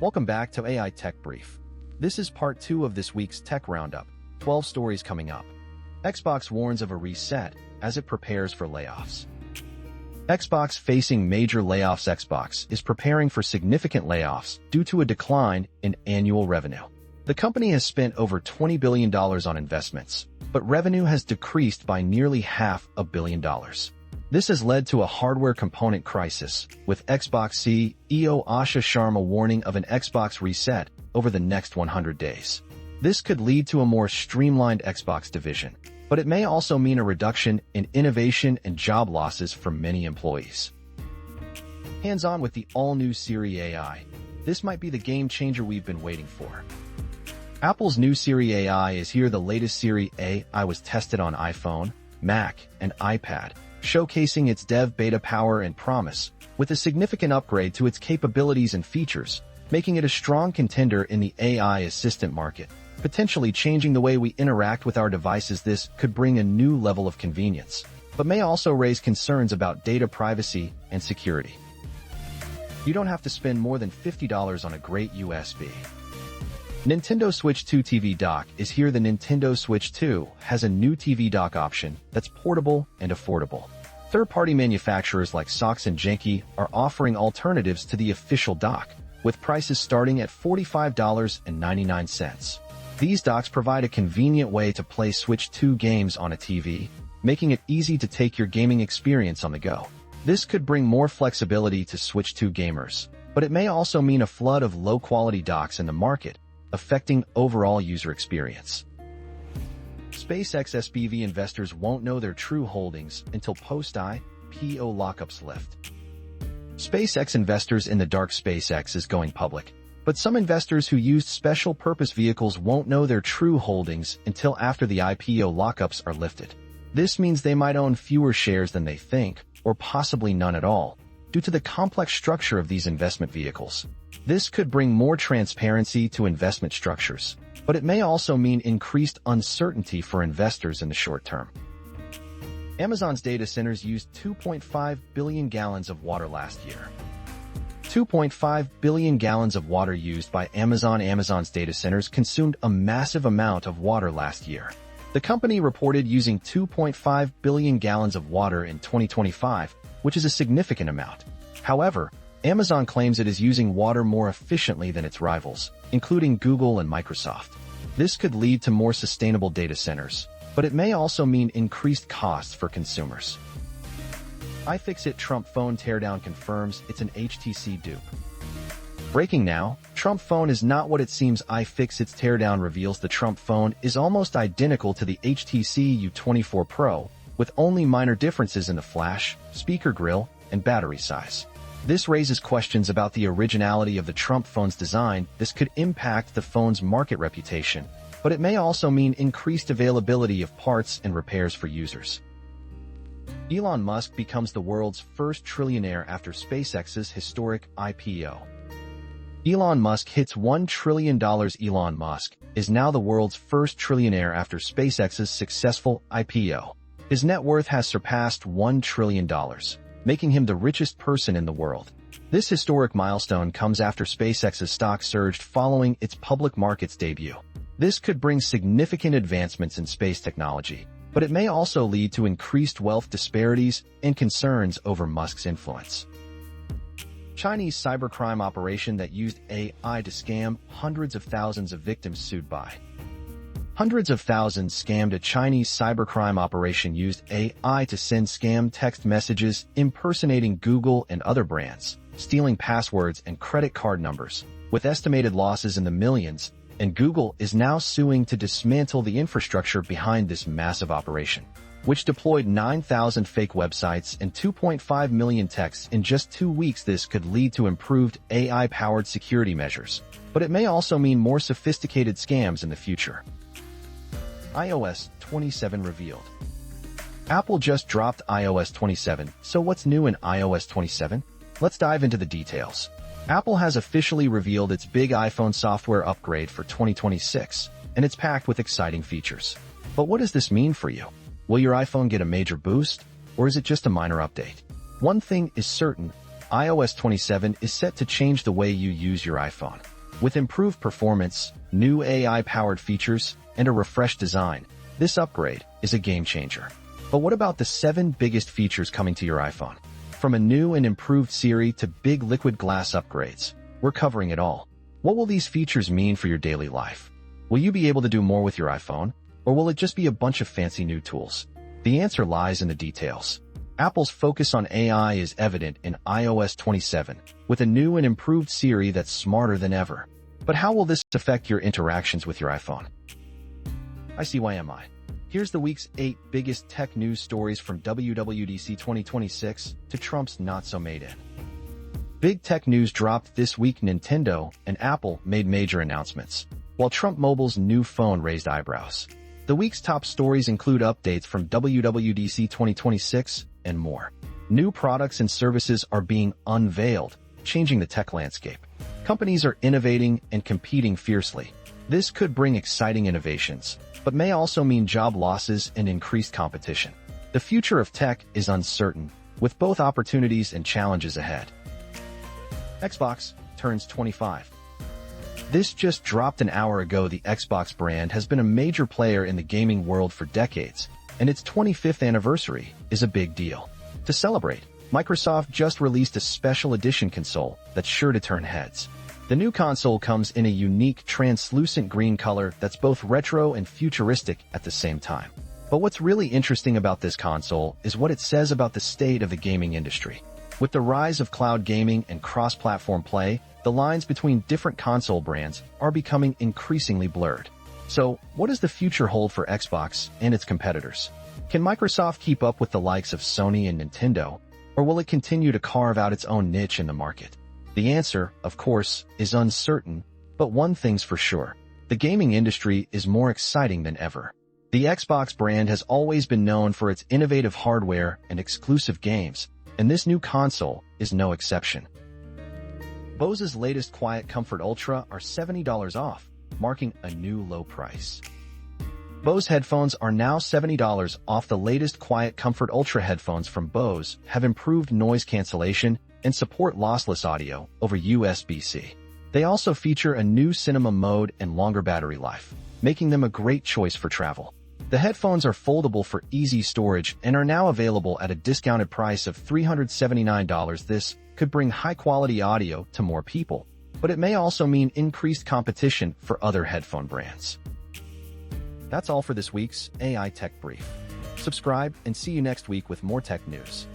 Welcome back to AI Tech Brief. This is part 2 of this week's Tech Roundup, 12 stories coming up. Xbox warns of a reset as it prepares for layoffs. Xbox facing major layoffs. Xbox is preparing for significant layoffs due to a decline in annual revenue. The company has spent over $20 billion on investments, but revenue has decreased by nearly $500 million. This has led to a hardware component crisis, with Xbox CEO Asha Sharma warning of an Xbox reset over the next 100 days. This could lead to a more streamlined Xbox division, but it may also mean a reduction in innovation and job losses for many employees. Hands-on with the all-new Siri AI. This might be the game changer we've been waiting for. Apple's new Siri AI is here. The latest Siri AI was tested on iPhone, Mac, and iPad, showcasing its dev beta power and promise, with a significant upgrade to its capabilities and features, making it a strong contender in the AI assistant market, potentially changing the way we interact with our devices. This could bring a new level of convenience, but may also raise concerns about data privacy and security. You don't have to spend more than $50 on a great USB. Nintendo Switch 2 TV dock is here. The Nintendo Switch 2 has a new TV dock option that's portable and affordable. Third-party manufacturers like Sox and Genki are offering alternatives to the official dock, with prices starting at $45.99. These docks provide a convenient way to play Switch 2 games on a TV, making it easy to take your gaming experience on the go. This could bring more flexibility to Switch 2 gamers, but it may also mean a flood of low-quality docks in the market, affecting overall user experience. SpaceX SPV investors won't know their true holdings until post-IPO lockups lift. SpaceX investors in the dark. SpaceX is going public, but some investors who used special purpose vehicles won't know their true holdings until after the IPO lockups are lifted. This means they might own fewer shares than they think, or possibly none at all, due to the complex structure of these investment vehicles. This could bring more transparency to investment structures, but it may also mean increased uncertainty for investors in the short term. Amazon's data centers used 2.5 billion gallons of water last year. 2.5 billion gallons of water used by Amazon. Amazon's data centers consumed a massive amount of water last year. The company reported using 2.5 billion gallons of water in 2025, which is a significant amount. However, Amazon claims it is using water more efficiently than its rivals, including Google and Microsoft. This could lead to more sustainable data centers, but it may also mean increased costs for consumers. iFixit Trump phone teardown confirms it's an HTC dupe. Breaking now, Trump phone is not what it seems. iFixit's teardown reveals the Trump phone is almost identical to the HTC U24 Pro, with only minor differences in the flash, speaker grill, and battery size. This raises questions about the originality of the Trump phone's design. This could impact the phone's market reputation, but it may also mean increased availability of parts and repairs for users. Elon Musk becomes the world's first trillionaire after SpaceX's historic IPO. Elon Musk hits $1 trillion. Elon Musk is now the world's first trillionaire after SpaceX's successful IPO. His net worth has surpassed $1 trillion, making him the richest person in the world. This historic milestone comes after SpaceX's stock surged following its public markets debut. This could bring significant advancements in space technology, but it may also lead to increased wealth disparities and concerns over Musk's influence. Chinese cybercrime operation that used AI to scam hundreds of thousands of victims sued by. Hundreds of thousands scammed. A Chinese cybercrime operation used AI to send scam text messages impersonating Google and other brands, stealing passwords and credit card numbers, with estimated losses in the millions, and Google is now suing to dismantle the infrastructure behind this massive operation, which deployed 9,000 fake websites and 2.5 million texts in just 2 weeks. This could lead to improved AI-powered security measures, but it may also mean more sophisticated scams in the future. iOS 27 revealed. Apple just dropped iOS 27, so what's new in iOS 27? Let's dive into the details. Apple has officially revealed its big iPhone software upgrade for 2026, and it's packed with exciting features. But what does this mean for you? Will your iPhone get a major boost, or is it just a minor update? One thing is certain, iOS 27 is set to change the way you use your iPhone. With improved performance, new AI-powered features, and a refreshed design, this upgrade is a game-changer. But what about the 7 biggest features coming to your iPhone? From a new and improved Siri to big liquid glass upgrades, we're covering it all. What will these features mean for your daily life? Will you be able to do more with your iPhone, or will it just be a bunch of fancy new tools? The answer lies in the details. Apple's focus on AI is evident in iOS 27, with a new and improved Siri that's smarter than ever. But how will this affect your interactions with your iPhone? ICYMI. Here's the week's 8 biggest tech news stories from WWDC 2026 to Trump's not-so-made-in. Big tech news dropped this week. Nintendo and Apple made major announcements, while Trump Mobile's new phone raised eyebrows. The week's top stories include updates from WWDC 2026 and more. New products and services are being unveiled, changing the tech landscape. Companies are innovating and competing fiercely. This could bring exciting innovations, but may also mean job losses and increased competition. The future of tech is uncertain, with both opportunities and challenges ahead. Xbox turns 25. This just dropped an hour ago. The Xbox brand has been a major player in the gaming world for decades, and its 25th anniversary is a big deal. To celebrate, Microsoft just released a special edition console that's sure to turn heads. The new console comes in a unique translucent green color that's both retro and futuristic at the same time. But what's really interesting about this console is what it says about the state of the gaming industry. With the rise of cloud gaming and cross-platform play, the lines between different console brands are becoming increasingly blurred. So, what does the future hold for Xbox and its competitors? Can Microsoft keep up with the likes of Sony and Nintendo, or will it continue to carve out its own niche in the market? The answer, of course, is uncertain, but one thing's for sure. The gaming industry is more exciting than ever. The Xbox brand has always been known for its innovative hardware and exclusive games, and this new console is no exception. Bose's latest QuietComfort Ultra are $70 off, marking a new low price. Bose headphones are now $70 off. The latest QuietComfort Ultra headphones from Bose have improved noise cancellation and support lossless audio over USB-C. They also feature a new cinema mode and longer battery life, making them a great choice for travel. The headphones are foldable for easy storage and are now available at a discounted price of $379. This could bring high-quality audio to more people, but it may also mean increased competition for other headphone brands. That's all for this week's AI Tech Brief. Subscribe and see you next week with more tech news.